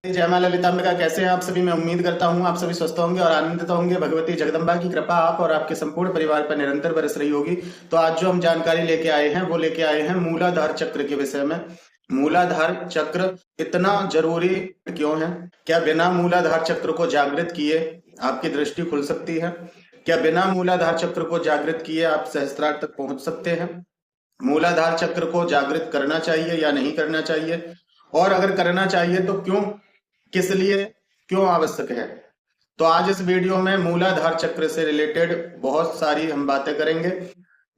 जय मां ललितांबिका। कैसे हैं आप सभी? मैं उम्मीद करता हूं आप सभी स्वस्थ होंगे और आनंदित होंगे। भगवती जगदम्बा की कृपा आप और आपके संपूर्ण परिवार पर निरंतर बरस रही होगी। तो आज जो हम जानकारी लेके आए हैं वो लेके आए हैं मूलाधार चक्र के विषय में। मूलाधार चक्र इतना जरूरी क्यों है? क्या बिना मूलाधार चक्र को जागृत किए आपकी दृष्टि खुल सकती है? क्या बिना मूलाधार चक्र को जागृत किए आप सहस्त्रार तक पहुंच सकते हैं? मूलाधार चक्र को जागृत करना चाहिए या नहीं करना चाहिए, और अगर करना चाहिए तो क्यों, किस लिए, क्यों आवश्यक है? तो आज इस वीडियो में मूलाधार चक्र से रिलेटेड बहुत सारी हम बातें करेंगे।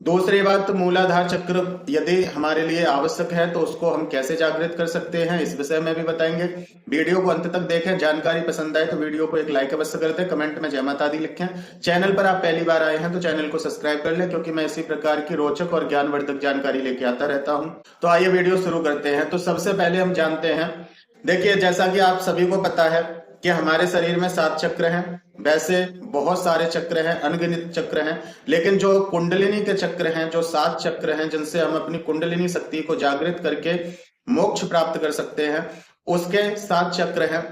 दूसरी बात, मूलाधार चक्र यदि हमारे लिए आवश्यक है तो उसको हम कैसे जागृत कर सकते हैं, इस विषय में भी बताएंगे। वीडियो को अंत तक देखें। जानकारी पसंद आए तो वीडियो को एक लाइक अवश्य कर दें, कमेंट में जय माता दी लिखें। चैनल पर आप पहली बार आए हैं तो चैनल को सब्सक्राइब कर लें, क्योंकि मैं इसी प्रकार की रोचक और ज्ञानवर्धक जानकारी लेके आता रहता हूं। तो आइए वीडियो शुरू करते हैं। तो सबसे पहले हम जानते हैं, देखिए जैसा कि आप सभी को पता है कि हमारे शरीर में 7 चक्र हैं। वैसे बहुत सारे चक्र हैं, अनगिनत चक्र हैं, लेकिन जो कुंडलिनी के चक्र हैं, जो 7 चक्र हैं जिनसे हम अपनी कुंडलिनी शक्ति को जागृत करके मोक्ष प्राप्त कर सकते हैं, उसके 7 चक्र हैं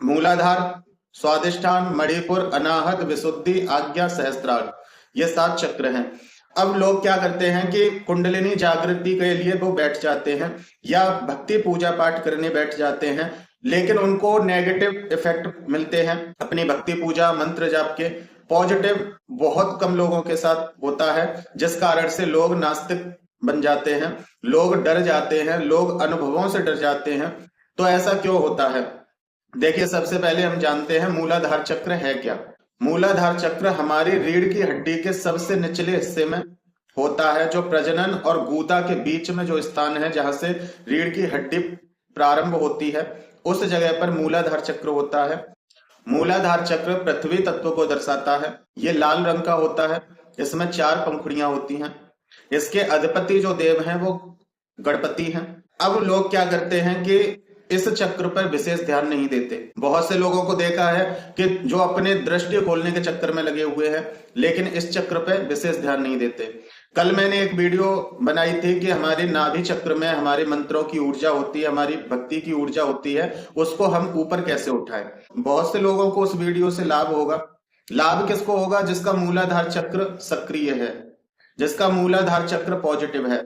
मूलाधार, स्वादिष्ठान, मणिपुर, अनाहत, विशुद्धि, आज्ञा, सहस्त्रार। ये 7 चक्र हैं। अब लोग क्या करते हैं कि कुंडलिनी जागृति के लिए वो बैठ जाते हैं या भक्ति पूजा पाठ करने बैठ जाते हैं, लेकिन उनको नेगेटिव इफेक्ट मिलते हैं अपनी भक्ति पूजा मंत्र जाप के। पॉजिटिव बहुत कम लोगों के साथ होता है, जिस कारण से लोग नास्तिक बन जाते हैं, लोग डर जाते हैं, लोग अनुभवों से डर जाते हैं। तो ऐसा क्यों होता है? देखिए सबसे पहले हम जानते हैं मूलाधार चक्र है क्या। मूलाधार चक्र हमारी रीढ़ की हड्डी के सबसे निचले हिस्से में होता है, जो प्रजनन और गूदा के बीच में जो स्थान है, जहां से रीढ़ की हड्डी प्रारंभ होती है, उस जगह पर मूलाधार चक्र होता है। मूलाधार चक्र पृथ्वी तत्व को दर्शाता है। ये लाल रंग का होता है। इसमें 4 पंखुड़ियां होती हैं। इसके अधिपति जो देव हैं वो गणपति हैं। अब लोग क्या करते हैं कि इस चक्र पर विशेष ध्यान नहीं देते। बहुत से लोगों को देखा है कि जो अपने दृष्टि खोलने के चक्कर में लगे हुए हैं, लेकिन इस चक्र पर विशेष ध्यान नहीं देते। कल मैंने एक वीडियो बनाई थी कि हमारे नाभि चक्र में हमारे मंत्रों की ऊर्जा होती है, हमारी भक्ति की ऊर्जा होती है, उसको हम ऊपर कैसे उठाएं। बहुत से लोगों को उस वीडियो से लाभ होगा। लाभ किसको होगा? जिसका मूलाधार चक्र सक्रिय है, जिसका मूलाधार चक्र पॉजिटिव है।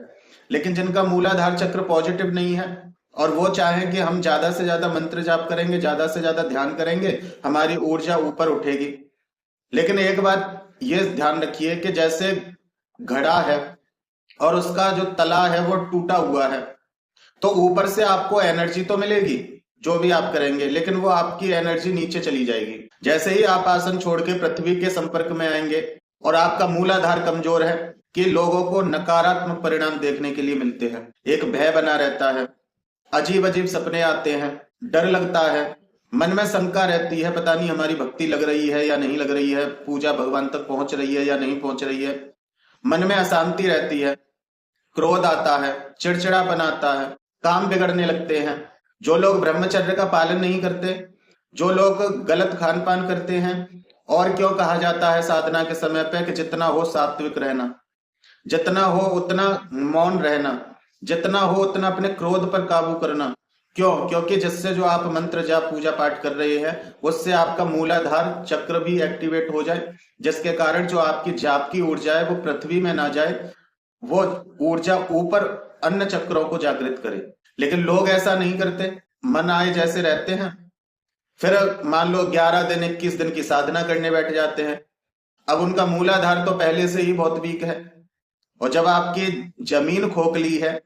लेकिन जिनका मूलाधार चक्र पॉजिटिव नहीं है और वो चाहे कि हम ज्यादा से ज्यादा मंत्र जाप करेंगे, ज्यादा से ज्यादा ध्यान करेंगे, हमारी ऊर्जा ऊपर उठेगी। लेकिन एक बात ये ध्यान रखिए कि जैसे घड़ा है और उसका जो तला है वो टूटा हुआ है, तो ऊपर से आपको एनर्जी तो मिलेगी जो भी आप करेंगे, लेकिन वो आपकी एनर्जी नीचे चली जाएगी। जैसे ही आप आसन छोड़ के पृथ्वी के संपर्क में आएंगे और आपका मूलाधार कमजोर है, कि लोगों को नकारात्मक परिणाम देखने के लिए मिलते हैं। एक भय बना रहता है, अजीब अजीब सपने आते हैं, डर लगता है, मन में शंका रहती है, पता नहीं हमारी भक्ति लग रही है या नहीं लग रही है, पूजा भगवान तक पहुंच रही है या नहीं पहुंच रही है। मन में अशांति रहती है, क्रोध आता है, चिड़चिड़ापन आता है, काम बिगड़ने लगते हैं। जो लोग ब्रह्मचर्य का पालन नहीं करते, जो लोग गलत खान पान करते हैं, और क्यों कहा जाता है साधना के समय पे कि जितना हो सात्विक रहना, जितना हो उतना मौन रहना, जितना हो उतना अपने क्रोध पर काबू करना। क्यों? क्योंकि जिससे जो आप मंत्र जाप पूजा पाठ कर रहे हैं, उससे आपका मूलाधार चक्र भी एक्टिवेट हो जाए, जिसके कारण जो आपकी जाप की ऊर्जा है वो पृथ्वी में ना जाए, वो ऊर्जा ऊपर अन्य चक्रों को जागृत करे। लेकिन लोग ऐसा नहीं करते, मन आए जैसे रहते हैं। फिर मान लो 11 दिन 21 दिन की साधना करने बैठ जाते हैं। अब उनका मूलाधार तो पहले से ही बहुत वीक है, और जब आपकी जमीन खोखली है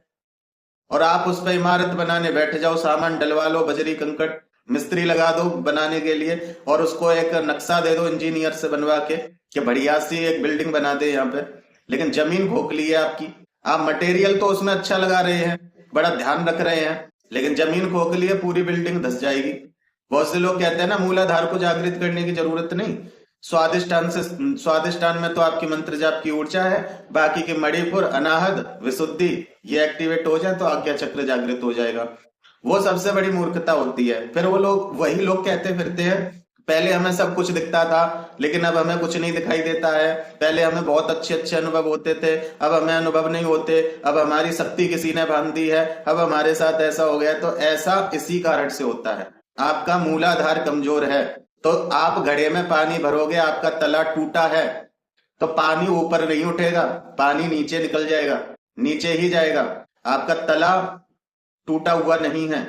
और आप उस पर इमारत बनाने बैठ जाओ, सामान डलवा लो, बजरी कंकड़ मिस्त्री लगा दो बनाने के लिए, और उसको एक नक्शा दे दो इंजीनियर से बनवा के कि बढ़िया सी एक बिल्डिंग बना दे यहाँ पे, लेकिन जमीन खोखली है आपकी। आप मटेरियल तो उसमें अच्छा लगा रहे हैं, बड़ा ध्यान रख रहे हैं, लेकिन जमीन खोखली है, पूरी बिल्डिंग धस जाएगी। बहुत से लोग कहते हैं ना मूलाधार को जागृत करने की जरूरत नहीं, स्वादिष्ठान में तो आपकी मंत्र जाप की ऊर्जा है, बाकी के मणिपुर, अनाहत, विशुद्धि ये एक्टिवेट हो जाए तो आज्ञा चक्र जागृत हो जाएगा। वो सबसे बड़ी मूर्खता होती है। फिर वो लोग, वही लोग कहते फिरते हैं पहले हमें सब कुछ दिखता था लेकिन अब हमें कुछ नहीं दिखाई देता है, पहले हमें बहुत अच्छे अच्छे अनुभव होते थे, अब हमें अनुभव नहीं होते, अब हमारी शक्ति किसी ने बांध दी है, अब हमारे साथ ऐसा हो गया। तो ऐसा इसी कारण से होता है आपका मूलाधार कमजोर है, तो आप घड़े में पानी भरोगे, आपका तला टूटा है, तो पानी ऊपर नहीं उठेगा, पानी नीचे निकल जाएगा, नीचे ही जाएगा। आपका तला टूटा हुआ नहीं है,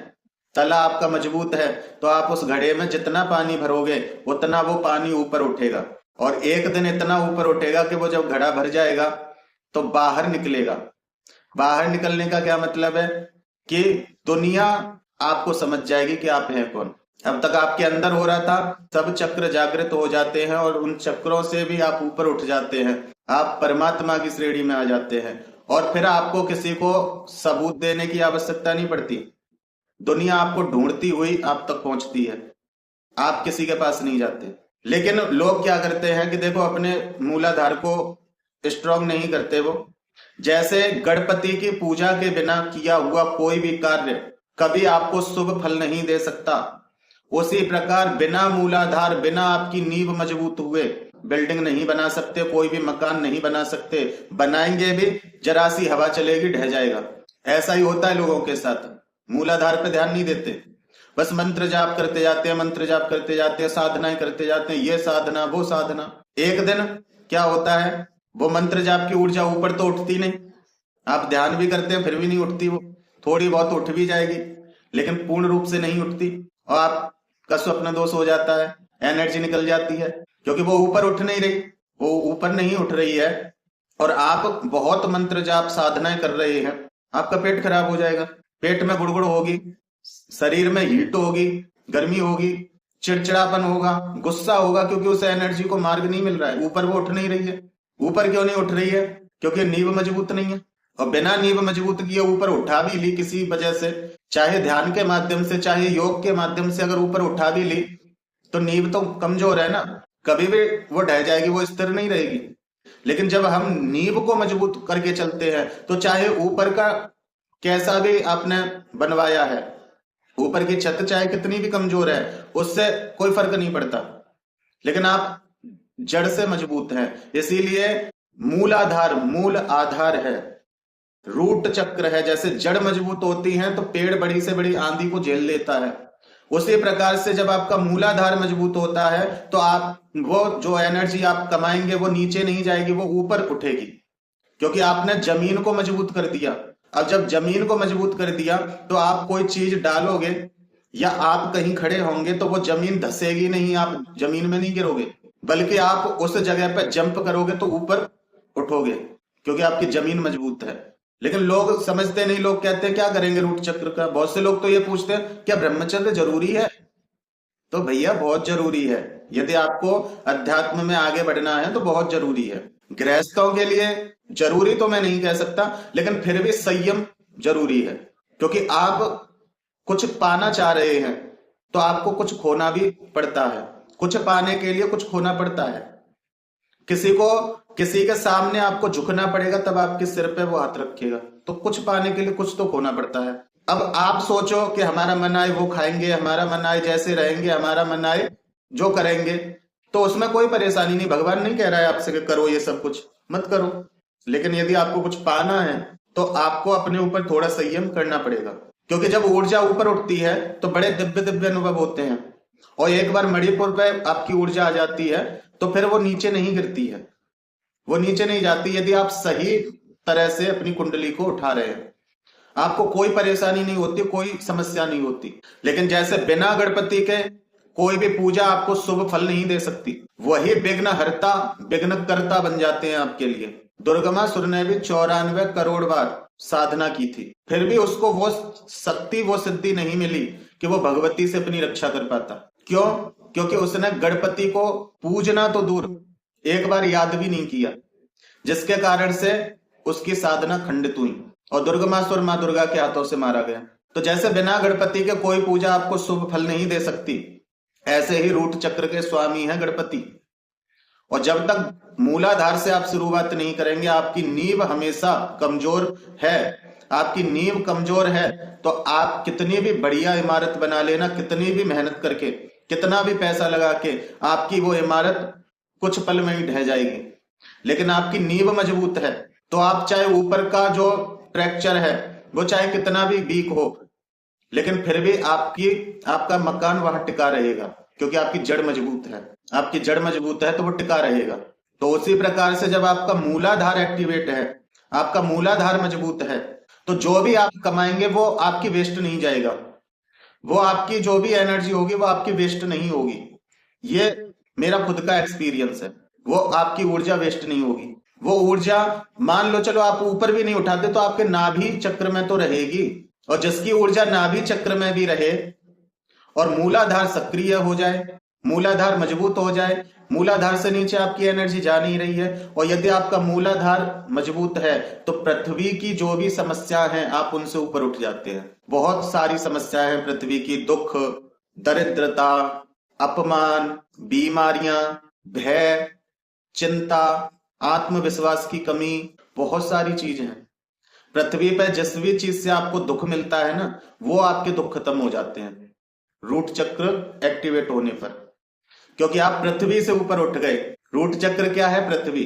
तला आपका मजबूत है, तो आप उस घड़े में जितना पानी भरोगे उतना वो पानी ऊपर उठेगा, और एक दिन इतना ऊपर उठेगा कि वो जब घड़ा भर जाएगा तो बाहर निकलेगा। बाहर निकलने का क्या मतलब है कि दुनिया आपको समझ जाएगी कि आप हैं कौन। अब तक आपके अंदर हो रहा था, सब चक्र जागृत हो जाते हैं और उन चक्रों से भी आप ऊपर उठ जाते हैं, आप परमात्मा की श्रेणी में आ जाते हैं, और फिर आपको किसी को सबूत देने की आवश्यकता नहीं पड़ती। दुनिया आपको ढूंढती हुई आप तक पहुंचती है, आप किसी के पास नहीं जाते। लेकिन लोग क्या करते हैं कि देखो, अपने मूलाधार को स्ट्रांग नहीं करते। वो जैसे गणपति की पूजा के बिना किया हुआ कोई भी कार्य कभी आपको शुभ फल नहीं दे सकता, उसी प्रकार बिना मूलाधार, बिना आपकी नींव मजबूत हुए बिल्डिंग नहीं बना सकते, कोई भी मकान नहीं बना सकते। बनाएंगे भी, जरा सी हवा चलेगी ढह जाएगा। ऐसा ही होता है लोगों के साथ, मूलाधार पे ध्यान नहीं देते, बस मंत्र जाप करते जाते हैं, मंत्र जाप करते जाते हैं, साधनाएं करते जाते हैं, ये साधना वो साधना। एक दिन क्या होता है, वो मंत्र जाप की ऊर्जा ऊपर तो उठती नहीं, आप ध्यान भी करते हैं फिर भी नहीं उठती, वो थोड़ी बहुत उठ भी जाएगी लेकिन पूर्ण रूप से नहीं उठती, और आपका स्वप्न दोष हो जाता है, एनर्जी निकल जाती है, क्योंकि वो ऊपर उठ नहीं रही, वो ऊपर नहीं उठ रही है। और आप बहुत मंत्र जाप साधनाएं कर रहे हैं, आपका पेट खराब हो जाएगा, पेट में गुड़गुड़ होगी, शरीर में हीट होगी, गर्मी होगी, चिड़चिड़ापन होगा, गुस्सा होगा, क्योंकि उस एनर्जी को मार्ग नहीं मिल रहा है, ऊपर वो उठ नहीं रही है। ऊपर क्यों नहीं उठ रही है? क्योंकि नींव मजबूत नहीं है, और बिना नींव मजबूत किए ऊपर उठा भी ली किसी वजह से, चाहे ध्यान के माध्यम से चाहे योग के माध्यम से, अगर ऊपर उठा भी ली तो नींव तो कमजोर है ना, कभी भी वो ढह जाएगी, वो स्थिर नहीं रहेगी। लेकिन जब हम नींव को मजबूत करके चलते हैं तो चाहे ऊपर का कैसा भी आपने बनवाया है, ऊपर की छत चाहे कितनी भी कमजोर है, उससे कोई फर्क नहीं पड़ता, लेकिन आप जड़ से मजबूत हैं। इसीलिए मूलाधार मूल आधार है, रूट चक्र है। जैसे जड़ मजबूत होती है तो पेड़ बड़ी से बड़ी आंधी को झेल लेता है, उसी प्रकार से जब आपका मूलाधार मजबूत होता है तो आप वो जो एनर्जी आप कमाएंगे वो नीचे नहीं जाएगी, वो ऊपर उठेगी, क्योंकि आपने जमीन को मजबूत कर दिया। अब जब जमीन को मजबूत कर दिया तो आप कोई चीज डालोगे या आप कहीं खड़े होंगे तो वो जमीन धसेगी नहीं, आप जमीन में नहीं गिरोगे, बल्कि आप उस जगह पर जंप करोगे तो ऊपर उठोगे, क्योंकि आपकी जमीन मजबूत है। लेकिन लोग समझते नहीं, लोग कहते हैं क्या करेंगे रूट चक्र का। बहुत से लोग तो ये पूछते हैं क्या ब्रह्मचर्य जरूरी है? तो भैया बहुत जरूरी है, यदि आपको अध्यात्म में आगे बढ़ना है तो बहुत जरूरी है। गृहस्थों के लिए जरूरी तो मैं नहीं कह सकता, लेकिन फिर भी संयम जरूरी है, क्योंकि आप कुछ पाना चाह रहे हैं तो आपको कुछ खोना भी पड़ता है, कुछ पाने के लिए कुछ खोना पड़ता है। किसी के सामने आपको झुकना पड़ेगा तब आपके सिर पे वो हाथ रखेगा, तो कुछ पाने के लिए कुछ तो खोना पड़ता है। अब आप सोचो कि हमारा मन आए वो खाएंगे, हमारा मन आए जैसे रहेंगे, हमारा मन आए जो करेंगे, तो उसमें कोई परेशानी नहीं। भगवान नहीं कह रहा है आपसे कि करो ये सब कुछ, मत करो। लेकिन यदि आपको कुछ पाना है तो आपको अपने ऊपर थोड़ा संयम करना पड़ेगा, क्योंकि जब ऊर्जा ऊपर उठती है तो बड़े दिव्य दिव्य अनुभव होते हैं, और एक बार मणिपुर पे आपकी ऊर्जा आ जाती है तो फिर वो नीचे नहीं गिरती है, वो नीचे नहीं जाती। यदि आप सही तरह से अपनी कुंडली को उठा रहे हैं, आपको कोई परेशानी नहीं होती, कोई समस्या नहीं होती। लेकिन जैसे बिना गणपति के कोई भी पूजा आपको शुभ फल नहीं दे सकती, वही विघ्न हरता विघ्न करता बन जाते हैं आपके लिए। दुर्गमासुर ने भी 94 करोड़ बार साधना की थी, फिर भी उसको वो शक्ति वो सिद्धि नहीं मिली कि वो भगवती से अपनी रक्षा कर पाता। क्यों? क्योंकि उसने गणपति को पूजना तो दूर, एक बार याद भी नहीं किया, जिसके कारण से उसकी साधना खंडित हुई और दुर्गमासुर मां दुर्गा के हाथों से मारा गया। तो जैसे बिना गणपति के कोई पूजा आपको शुभ फल नहीं दे सकती, ऐसे ही रूट चक्र के स्वामी है गणपति। और जब तक मूलाधार से आप शुरुआत नहीं करेंगे, आपकी नींव हमेशा कमजोर है। आपकी नींव कमजोर है तो आप कितनी भी बढ़िया इमारत बना लेना, कितनी भी मेहनत करके, कितना भी पैसा लगा के, आपकी वो इमारत कुछ पल में ही ढह जाएगी। लेकिन आपकी नींव मजबूत है तो आप चाहे ऊपर का जो स्ट्रक्चर है वो चाहे कितना भी वीक हो, लेकिन फिर भी आपका मकान वहां टिका रहेगा, क्योंकि आपकी जड़ मजबूत है। आपकी जड़ मजबूत है तो वो टिका रहेगा। तो उसी प्रकार से जब आपका मूलाधार एक्टिवेट है, आपका मूलाधार मजबूत है, तो जो भी आप कमाएंगे वो आपकी वेस्ट नहीं जाएगा। वो आपकी जो भी एनर्जी होगी वो आपकी वेस्ट नहीं होगी। ये मेरा खुद का एक्सपीरियंस है। वो आपकी ऊर्जा वेस्ट नहीं होगी। वो ऊर्जा, मान लो चलो आप ऊपर भी नहीं उठाते तो आपके नाभि चक्र में तो रहेगी। और जिसकी ऊर्जा नाभि चक्र में भी रहे और मूलाधार सक्रिय हो जाए, मूलाधार मजबूत हो जाए, मूलाधार से नीचे आपकी एनर्जी जा नहीं रही है, और यदि आपका मूलाधार मजबूत है तो पृथ्वी की जो भी समस्या है आप उनसे ऊपर उठ जाते हैं। बहुत सारी समस्याएं हैं पृथ्वी की, दुख, दरिद्रता, अपमान, बीमारियां, भय, चिंता, आत्मविश्वास की कमी, बहुत सारी चीजें हैं पृथ्वी पर। जिस भी चीज से आपको दुख मिलता है ना, वो आपके दुख खत्म हो जाते हैं रूट चक्र एक्टिवेट होने पर, क्योंकि आप पृथ्वी से ऊपर उठ गए। रूट चक्र क्या है? पृथ्वी।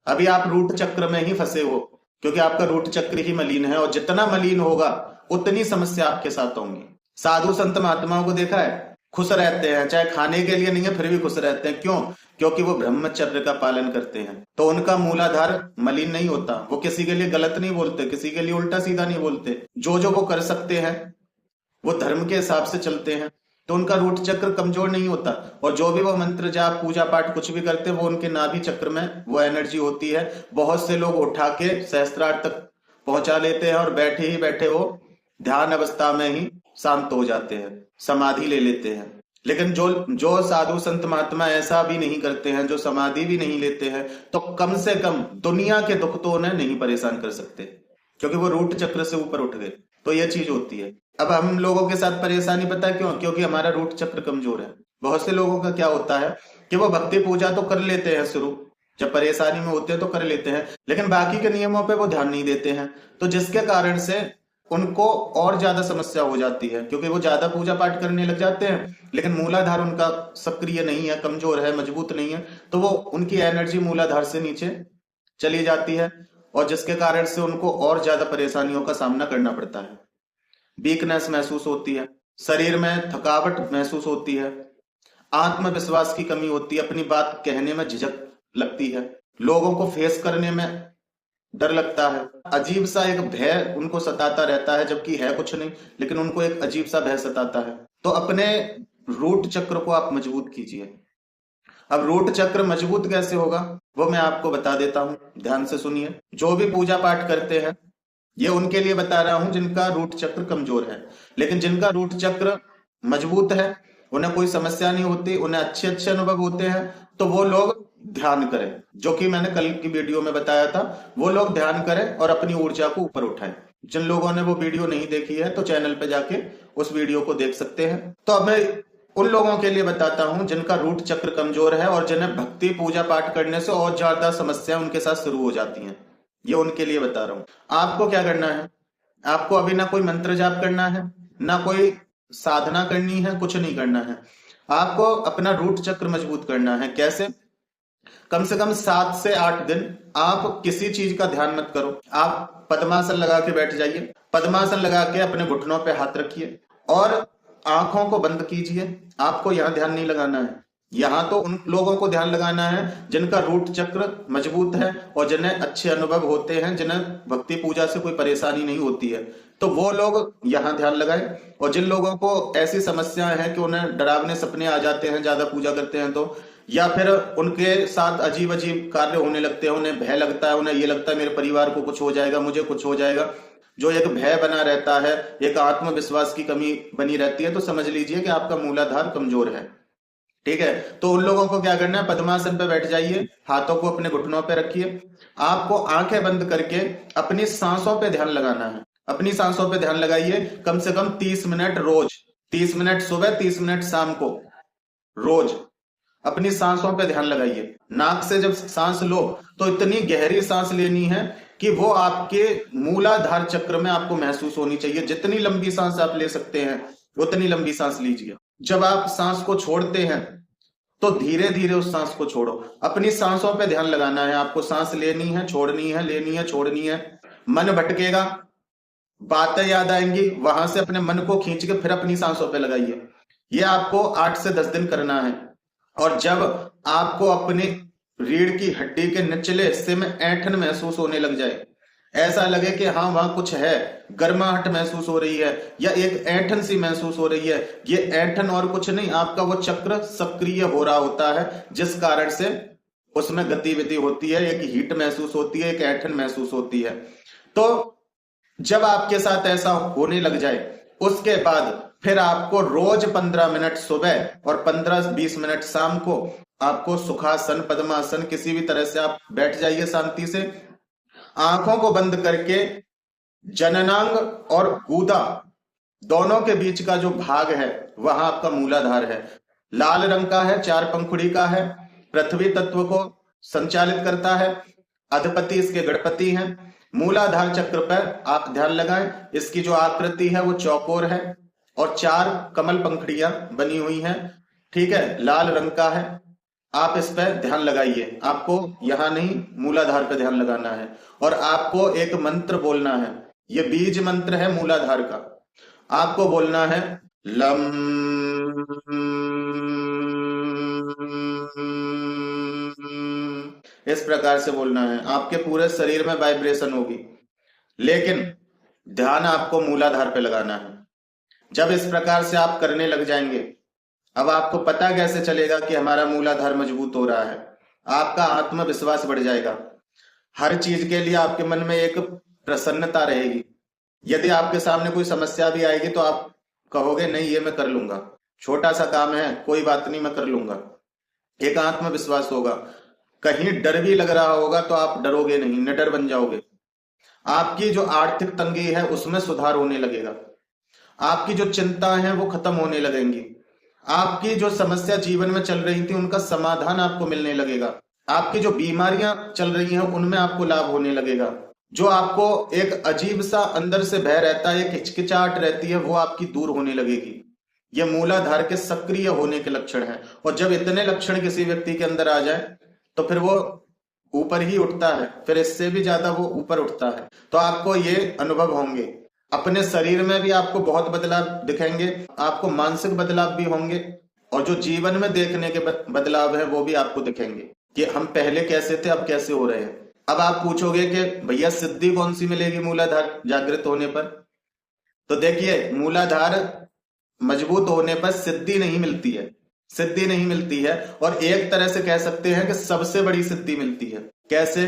अभी आप रूट चक्र में ही फंसे हो, क्योंकि आपका रूट चक्र ही मलिन है, और जितना मलिन होगा उतनी समस्या आपके साथ होंगी। साधु संत महात्माओं को देखा है, खुश रहते हैं, चाहे खाने के लिए नहीं है फिर भी खुश रहते हैं। क्यों? क्योंकि वो ब्रह्मचर्य का पालन करते हैं। तो उनका मूलाधार मलिन नहीं होता। वो किसी के लिए गलत नहीं बोलते, किसी के लिए उल्टा सीधा नहीं बोलते। जो जो वो कर सकते हैं वो धर्म के हिसाब से चलते हैं, तो उनका रूट चक्र कमजोर नहीं होता। और जो भी वो मंत्र जाप पूजा पाठ कुछ भी करते हैं वो उनके नाभि चक्र में वो एनर्जी होती है। बहुत से लोग उठा के सहस्त्रार्थ तक पहुंचा लेते हैं और बैठे ही बैठे वो ध्यान अवस्था में ही शांत हो जाते हैं, समाधि ले लेते हैं। लेकिन जो जो साधु संत महात्मा ऐसा भी नहीं करते हैं, जो समाधि भी नहीं लेते हैं, तो कम से कम दुनिया के दुख तो उन्हें नहीं परेशान कर सकते, क्योंकि वो रूट चक्र से ऊपर उठ गए। तो यह चीज होती है। अब हम लोगों के साथ परेशानी पता है क्यों? क्योंकि हमारा रूट चक्र कमजोर है। बहुत से लोगों का क्या होता है कि वो भक्ति पूजा तो कर लेते हैं शुरू, जब परेशानी में होते हैं तो कर लेते हैं, लेकिन बाकी के नियमों पे वो ध्यान नहीं देते हैं। तो जिसके कारण से उनको और ज्यादा समस्या हो जाती है, क्योंकि वो ज्यादा पूजा पाठ करने लग जाते हैं, लेकिन मूलाधार उनका सक्रिय नहीं है, कमजोर है, मजबूत नहीं है। तो वो उनकी एनर्जी मूलाधार से नीचे चली जाती है, और जिसके कारण से उनको और ज्यादा परेशानियों का सामना करना पड़ता है। वीकनेस महसूस होती है, शरीर में थकावट महसूस होती है, आत्मविश्वास की कमी होती है, अपनी बात कहने में झिझक लगती है, लोगों को फेस करने में डर लगता है, अजीब सा एक भय उनको सताता रहता है, जबकि है कुछ नहीं, लेकिन उनको एक अजीब सा भय सताता है। तो अपने रूट चक्र को आप मजबूत कीजिए। अब रूट चक्र मजबूत कैसे होगा वो मैं आपको बता देता हूं, ध्यान से सुनिए। जो भी पूजा पाठ करते हैं, ये उनके लिए बता रहा हूं जिनका रूट चक्र कमजोर है। लेकिन जिनका रूट चक्र मजबूत है, उन्हें कोई समस्या नहीं होती, उन्हें अच्छे अच्छे अनुभव होते हैं, तो वो लोग ध्यान करें। जो कि मैंने कल की वीडियो में बताया था, वो लोग ध्यान करें और अपनी ऊर्जा को ऊपर उठाएं। जिन लोगों ने वो वीडियो नहीं देखी है तो चैनल पे जाके उस वीडियो को देख सकते हैं। तो अब मैं उन लोगों के लिए बताता हूं जिनका रूट चक्र कमजोर है और जिन्हें भक्ति पूजा पाठ करने से और ज्यादा समस्या उनके साथ शुरू हो जाती हैं। ये उनके लिए बता रहा हूं। आपको क्या करना है? आपको अभी ना कोई मंत्र जाप करना है, ना कोई साधना करनी है, कुछ नहीं करना है। आपको अपना रूट चक्र मजबूत करना है। कैसे? कम से कम 7 से 8 दिन आप किसी चीज का ध्यान मत करो। आप पद्मासन लगा के बैठ जाइए। पद्मासन लगा के अपने घुटनों पे हाथ रखिए और आंखों को बंद कीजिए। आपको यहां ध्यान नहीं लगाना है। यहां तो उन लोगों को ध्यान लगाना है जिनका रूट चक्र मजबूत है और जिन्हें अच्छे अनुभव होते हैं, जिन्हें भक्ति पूजा से कोई परेशानी नहीं होती है, तो वो लोग यहाँ ध्यान लगाएं। और जिन लोगों को ऐसी समस्याएं हैं कि उन्हें डरावने सपने आ जाते हैं ज्यादा पूजा करते हैं तो, या फिर उनके साथ अजीब अजीब कार्य होने लगते हैं, उन्हें भय लगता है, उन्हें ये लगता है मेरे परिवार को कुछ हो जाएगा, मुझे कुछ हो जाएगा, जो एक भय बना रहता है, एक आत्मविश्वास की कमी बनी रहती है, तो समझ लीजिए कि आपका मूलाधार कमजोर है। ठीक है? तो उन लोगों को क्या करना है? पद्मासन पे बैठ जाइए, हाथों को अपने घुटनों पे रखिए। आपको आंखें बंद करके अपनी सांसों पे ध्यान लगाना है। अपनी सांसों पे ध्यान लगाइए कम से कम 30 मिनट रोज। 30 मिनट सुबह, 30 मिनट शाम को, रोज अपनी सांसों पे ध्यान लगाइए। नाक से जब सांस लो तो इतनी गहरी सांस लेनी है कि वो आपके मूलाधार चक्र में आपको महसूस होनी चाहिए। जितनी लंबी सांस आप ले सकते हैं उतनी लंबी सांस लीजिए। जब आप सांस को छोड़ते हैं तो धीरे धीरे उस सांस को छोड़ो। अपनी सांसों पे ध्यान लगाना है। आपको सांस लेनी है, छोड़नी है, लेनी है, छोड़नी है। मन भटकेगा बातें याद आएंगी, वहां से अपने मन को खींच के फिर अपनी सांसों पे लगाइए। ये आपको 8 से 10 दिन करना है। और जब आपको अपनी रीढ़ की हड्डी के निचले हिस्से में ऐंठन महसूस होने लग जाए, ऐसा लगे कि हाँ वहां कुछ है, गर्माहट महसूस हो रही है या एक ऐंठन सी महसूस हो रही है, ये ऐंठन और कुछ नहीं, आपका वो चक्र सक्रिय हो रहा होता है, जिस कारण से उसमें गतिविधि होती है, एक हीट महसूस होती है, एक ऐंठन महसूस होती है। तो जब आपके साथ ऐसा होने लग जाए, उसके बाद फिर आपको रोज 15 मिनट सुबह और 15-20 मिनट शाम को आपको सुखासन, पद्मासन, किसी भी तरह से आप बैठ जाइए शांति से, आंखों को बंद करके जननांग और गुदा दोनों के बीच का जो भाग है वहां आपका मूलाधार है। लाल रंग का है, 4 पंखुड़ी का है, पृथ्वी तत्व को संचालित करता है, अधिपति इसके गणपति हैं। मूलाधार चक्र पर आप ध्यान लगाएं, इसकी जो आकृति है वो चौकोर है और 4 कमल पंखुड़ियां बनी हुई हैं। ठीक है, लाल रंग का है। आप इस पर ध्यान लगाइए, आपको यहां नहीं मूलाधार पे ध्यान लगाना है और आपको एक मंत्र बोलना है। ये बीज मंत्र है मूलाधार का। आपको बोलना है लम। इस प्रकार से बोलना है, आपके पूरे शरीर में वाइब्रेशन होगी, लेकिन ध्यान आपको मूलाधार पे लगाना है। जब इस प्रकार से आप करने लग जाएंगे, अब आपको पता कैसे चलेगा कि हमारा मूलाधार मजबूत हो रहा है? आपका आत्मविश्वास बढ़ जाएगा। हर चीज के लिए आपके मन में एक प्रसन्नता रहेगी। यदि आपके सामने कोई समस्या भी आएगी तो आप कहोगे नहीं ये मैं कर लूंगा, छोटा सा काम है, कोई बात नहीं, मैं कर लूंगा। एक आत्मविश्वास होगा। कहीं डर भी लग रहा होगा तो आप डरोगे नहीं, निडर बन जाओगे। आपकी जो आर्थिक तंगी है उसमें सुधार होने लगेगा। आपकी जो चिंता है वो खत्म होने लगेंगी। आपकी जो समस्या जीवन में चल रही थी उनका समाधान आपको मिलने लगेगा। आपकी जो बीमारियां चल रही हैं उनमें आपको लाभ होने लगेगा। जो आपको एक अजीब सा अंदर से भय रहता है, एक हिचकिचाहट रहती है, वो आपकी दूर होने लगेगी। ये मूलाधार के सक्रिय होने के लक्षण हैं। और जब इतने लक्षण किसी व्यक्ति के अंदर आ जाए तो फिर वो ऊपर ही उठता है, फिर इससे भी ज्यादा वो ऊपर उठता है। तो आपको ये अनुभव होंगे। अपने शरीर में भी आपको बहुत बदलाव दिखेंगे, आपको मानसिक बदलाव भी होंगे, और जो जीवन में देखने के बदलाव है वो भी आपको दिखेंगे कि हम पहले कैसे थे, अब कैसे हो रहे हैं। अब आप पूछोगे कि भैया सिद्धि कौन सी मिलेगी मूलाधार जागृत होने पर? तो देखिए, मूलाधार मजबूत होने पर सिद्धि नहीं मिलती है, सिद्धि नहीं मिलती है। और एक तरह से कह सकते हैं कि सबसे बड़ी सिद्धि मिलती है। कैसे?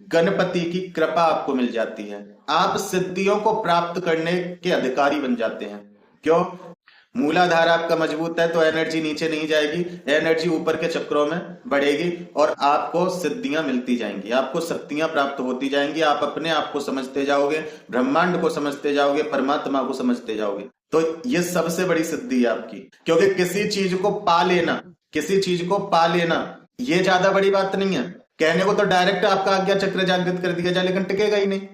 गणपति की कृपा आपको मिल जाती है। आप सिद्धियों को प्राप्त करने के अधिकारी बन जाते हैं। क्यों? मूलाधार आपका मजबूत है तो एनर्जी नीचे नहीं जाएगी, एनर्जी ऊपर के चक्रों में बढ़ेगी और आपको सिद्धियां मिलती जाएंगी, आपको शक्तियां प्राप्त होती जाएंगी। आप अपने आप को समझते जाओगे, ब्रह्मांड को समझते जाओगे, परमात्मा को समझते जाओगे। तो ये सबसे बड़ी सिद्धि है आपकी। क्योंकि किसी चीज को पा लेना, किसी चीज को पा लेना ये ज्यादा बड़ी बात नहीं है। कहने को तो डायरेक्ट आपका आज्ञा चक्र जागृत कर दिया जाए, लेकिन टिकेगा ही नहीं।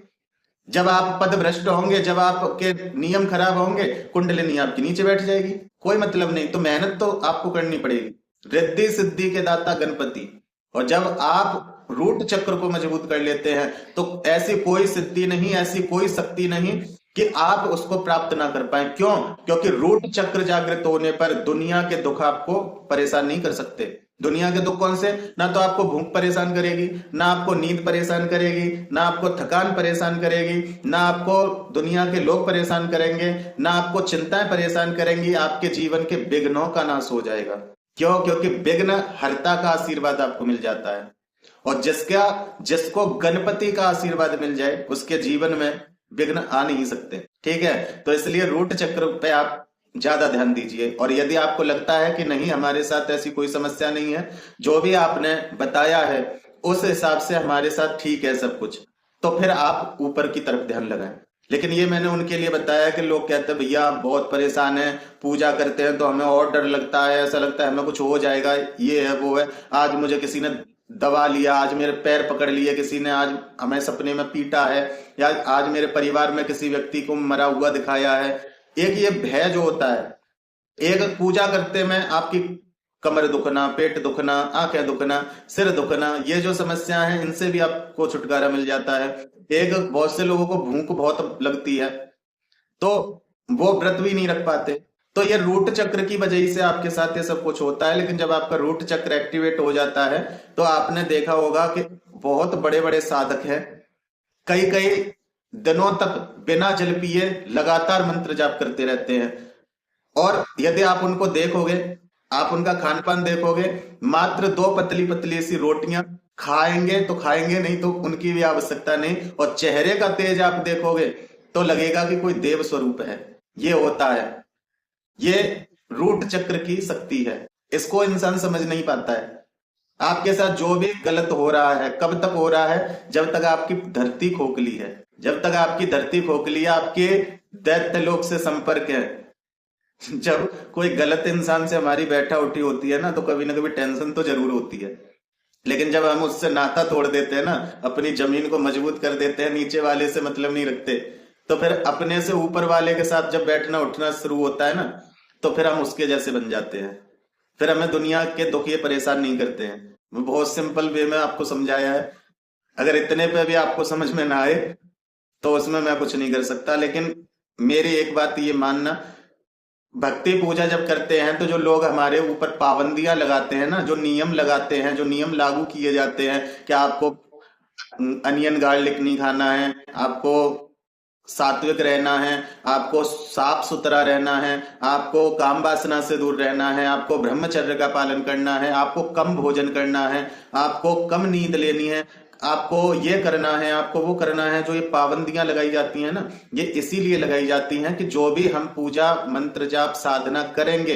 जब आप पद भ्रष्ट होंगे, जब आपके नियम खराब होंगे, कुंडलिनी आपकी नीचे बैठ जाएगी, कोई मतलब नहीं। तो मेहनत तो आपको करनी पड़ेगी। रिद्धि सिद्धि के दाता गणपति। और जब आप रूट चक्र को मजबूत कर लेते हैं तो ऐसी कोई सिद्धि नहीं, ऐसी कोई शक्ति नहीं कि आप उसको प्राप्त ना कर पाए। क्यों? क्योंकि रूट चक्र जागृत होने पर दुनिया के दुख आपको परेशान नहीं कर सकते। दुनिया के दुख कौन से? ना तो आपको भूख परेशान करेगी, ना आपको नींद परेशान करेगी, ना आपको थकान परेशान करेगी, ना आपको दुनिया के लोग परेशान करेंगे, ना आपको चिंताएं परेशान करेंगी। आपके जीवन के विघ्नों का नाश हो जाएगा। क्यों? क्योंकि विघ्न हर्ता का आशीर्वाद आपको मिल जाता है। और जिसको गणपति का आशीर्वाद मिल जाए उसके जीवन में विघ्न आ नहीं सकते। ठीक है, तो इसलिए रूट चक्र पे आप ज्यादा ध्यान दीजिए। और यदि आपको लगता है कि नहीं हमारे साथ ऐसी कोई समस्या नहीं है, जो भी आपने बताया है उस हिसाब से हमारे साथ ठीक है सब कुछ, तो फिर आप ऊपर की तरफ ध्यान लगाएं। लेकिन ये मैंने उनके लिए बताया कि लोग कहते हैं भैया आप बहुत परेशान है, पूजा करते हैं तो हमें और डर लगता है, ऐसा लगता है हमें कुछ हो जाएगा, ये है वो है, आज मुझे किसी ने दबा लिया, आज मेरे पैर पकड़ लिए किसी ने, आज हमें सपने में पीटा है, या आज मेरे परिवार में किसी व्यक्ति को मरा हुआ दिखाया है। एक ये भय जो होता है, एक पूजा करते में आपकी कमर दुखना, पेट दुखना, आंखें दुखना, सिर दुखना, ये जो समस्या है इनसे भी आपको छुटकारा मिल जाता है। एक बहुत से लोगों को भूख बहुत लगती है, तो वो व्रत भी नहीं रख पाते। तो ये रूट चक्र की वजह से आपके साथ ये सब कुछ होता है। लेकिन जब आपका रूट चक्र एक्टिवेट हो जाता है तो आपने देखा होगा कि बहुत बड़े बड़े साधक हैं, कई कई दिनों तक बिना जल पिए लगातार मंत्र जाप करते रहते हैं। और यदि आप उनको देखोगे, आप उनका खान पान देखोगे, मात्र 2 पतली पतली सी रोटियां खाएंगे तो खाएंगे, नहीं तो उनकी भी आवश्यकता नहीं। और चेहरे का तेज आप देखोगे तो लगेगा कि कोई देव स्वरूप है। ये होता है, ये रूट चक्र की शक्ति है। इसको इंसान समझ नहीं पाता है। आपके साथ जो भी गलत हो रहा है, कब तक हो रहा है? जब तक आपकी धरती खोखली है, जब तक आपकी धरती खोखली है, आपके दैत्य लोक से संपर्क है। जब कोई गलत इंसान से हमारी बैठा उठी होती है ना, तो कभी ना कभी टेंशन तो जरूर होती है। लेकिन जब हम उससे नाता तोड़ देते हैं ना, अपनी जमीन को मजबूत कर देते हैं, नीचे वाले से मतलब नहीं रखते, तो फिर अपने से ऊपर वाले के साथ जब बैठना उठना शुरू होता है ना, तो फिर हम उसके जैसे बन जाते हैं। फिर हमें दुनिया के दुख ये परेशान नहीं करते हैं। मैं बहुत सिंपल वे में आपको समझाया है। अगर इतने पे भी आपको समझ में ना आए तो उसमें मैं कुछ नहीं कर सकता। लेकिन मेरी एक बात ये मानना, भक्ति पूजा जब करते हैं तो जो लोग हमारे ऊपर पाबंदियां लगाते हैं ना, जो नियम लगाते हैं, जो नियम लागू किए जाते हैं कि आपको अनियन गार्लिक नहीं खाना है, आपको सात्विक रहना है, आपको साफ सुथरा रहना है, आपको काम वासना से दूर रहना है, आपको ब्रह्मचर्य का पालन करना है, आपको कम भोजन करना है, आपको कम नींद लेनी है, आपको ये करना है, आपको वो करना है। जो ये पाबंदियां लगाई जाती हैं ना, ये इसीलिए लगाई जाती हैं कि जो भी हम पूजा मंत्र जाप साधना करेंगे,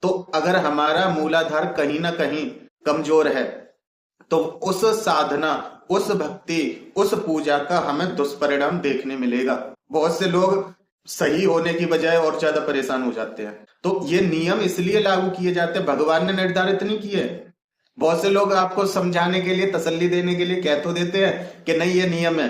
तो अगर हमारा मूलाधार कहीं ना कहीं कमजोर है तो उस साधना, उस भक्ति, उस पूजा का हमें दुष्परिणाम देखने मिलेगा। बहुत से लोग सही होने की बजाय और ज्यादा परेशान हो जाते हैं। तो ये नियम इसलिए लागू किए जाते हैं, भगवान ने निर्धारित नहीं किए। बहुत से लोग आपको समझाने के लिए, तसल्ली देने के लिए कह तो देते हैं कि नहीं ये नियम है,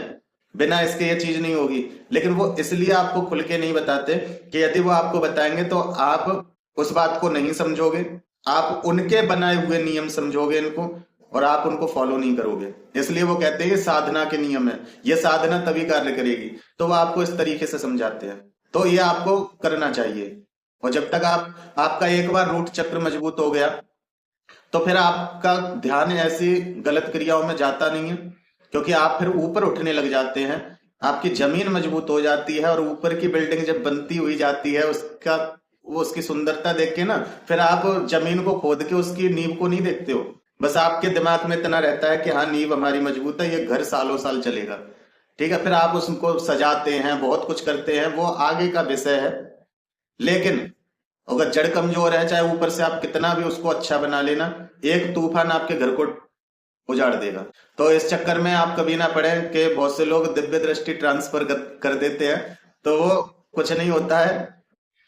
बिना इसके ये चीज नहीं होगी। लेकिन वो इसलिए आपको खुल के नहीं बताते कि यदि वो आपको बताएंगे तो आप उस बात को नहीं समझोगे, आप उनके बनाए हुए नियम समझोगे इनको, और आप उनको फॉलो नहीं करोगे। इसलिए वो कहते हैं ये साधना के नियम है, ये साधना तभी कार्य करेगी। तो वो आपको इस तरीके से समझाते हैं। तो ये आपको करना चाहिए। और जब तक आपका एक बार रूट चक्र मजबूत हो गया तो फिर आपका ध्यान ऐसी गलत क्रियाओं में जाता नहीं है, क्योंकि आप फिर ऊपर उठने लग जाते हैं। आपकी जमीन मजबूत हो जाती है और ऊपर की बिल्डिंग जब बनती हुई जाती है, उसकी सुंदरता देख के ना, फिर आप जमीन को खोद के उसकी नींव को नहीं देखते हो। बस आपके दिमाग में इतना रहता है कि हाँ नींव हमारी मजबूत है, ये घर सालों साल चलेगा। ठीक है, फिर आप उसको सजाते हैं, बहुत कुछ करते हैं, वो आगे का विषय है। लेकिन अगर जड़ कमजोर है, चाहे ऊपर से आप कितना भी उसको अच्छा बना लेना, एक तूफान आपके घर को उजाड़ देगा। तो इस चक्कर में आप कभी ना पड़े कि बहुत से लोग दिव्य दृष्टि ट्रांसफर कर देते हैं, तो वो कुछ नहीं होता है।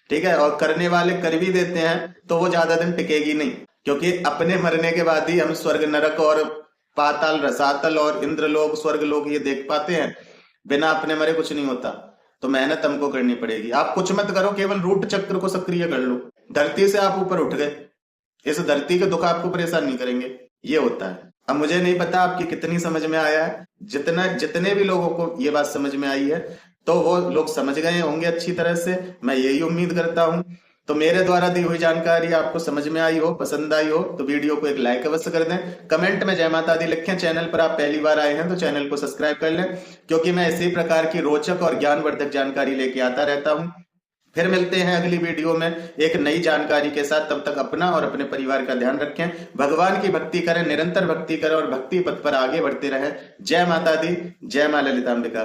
ठीक है, और करने वाले कर भी देते हैं तो वो ज्यादा दिन टिकेगी नहीं, क्योंकि अपने मरने के बाद ही हम स्वर्ग नरक और पाताल रसातल और इंद्रलोक स्वर्ग लोक ये देख पाते हैं। बिना अपने मरे कुछ नहीं होता। तो मेहनत हमको करनी पड़ेगी। आप कुछ मत करो, केवल रूट चक्र को सक्रिय कर लो। धरती से आप ऊपर उठ गए, इस धरती के दुख आपको परेशान नहीं करेंगे। ये होता है। अब मुझे नहीं पता आपकी कितनी समझ में आया है। जितने भी लोगों को ये बात समझ में आई है तो वो लोग समझ गए होंगे अच्छी तरह से, मैं यही उम्मीद करता हूं। तो मेरे द्वारा दी हुई जानकारी आपको समझ में आई हो, पसंद आई हो, तो वीडियो को एक लाइक अवश्य कर दें। कमेंट में जय माता दी लिखें। चैनल पर आप पहली बार आए हैं तो चैनल को सब्सक्राइब कर लें, क्योंकि मैं इसी प्रकार की रोचक और ज्ञानवर्धक जानकारी लेके आता रहता हूं। फिर मिलते हैं अगली वीडियो में एक नई जानकारी के साथ। तब तक अपना और अपने परिवार का ध्यान रखें। भगवान की भक्ति करें, निरंतर भक्ति करें और भक्ति पथ पर आगे बढ़ते रहें। जय माता दी, जय मां ललितांबिका।